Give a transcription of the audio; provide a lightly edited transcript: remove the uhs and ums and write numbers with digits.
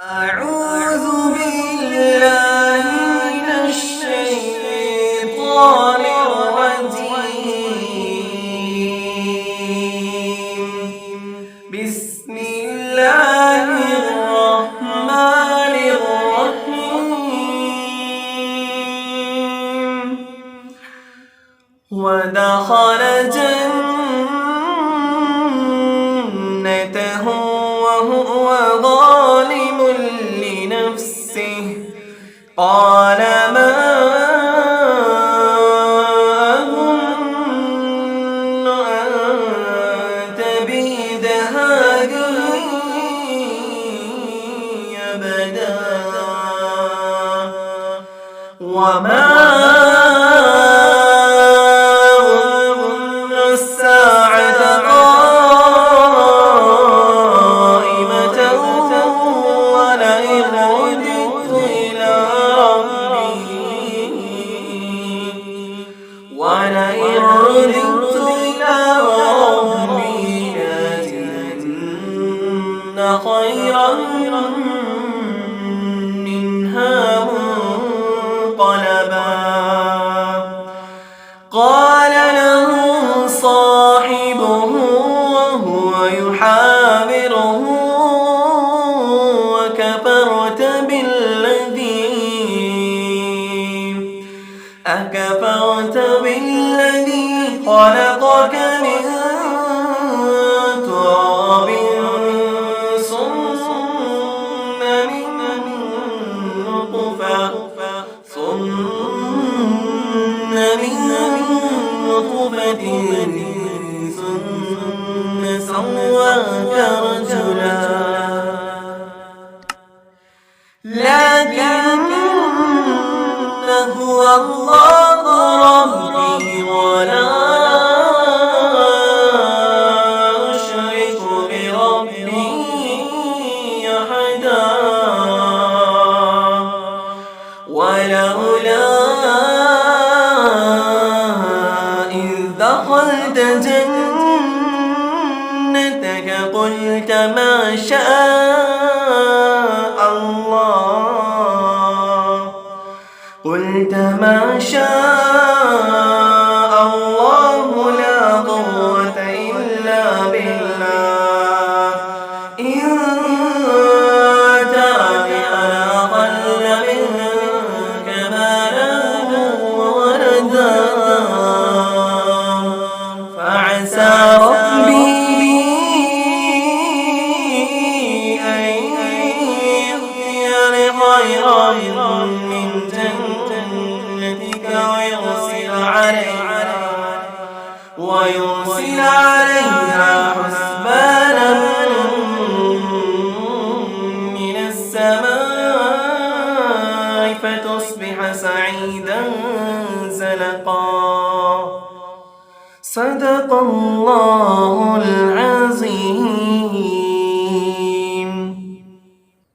أعوذ بالله من الشيطان الرجيم. بسم الله الرحمن الرحيم. ودخل جنته وهو ظالم لنفسه قال ما أظن أن تبيد هذه أبدا وما أظن الساعة قائمة ولئن رددت إلى ربي لأجدن خيرا منها منقلبا. قال له صاحبه وهو يحاوره أكفرت بالذي خلقك من تراب ثم من نطفة ثم سواك رجلا لكن هو الله ربي ولا أشرك بربي أحدا. ولولا إذ دخلت جنتك قلت ما شاء الله لا قوة إلا بالله إن ترك أنا أقل منك مالا وولدا فعسى ربي أن يؤتيني خيرا من جنتك ويرسل عليها حسبانا من السماء فتصبح سعيدا زلقا. صدق الله العظيم.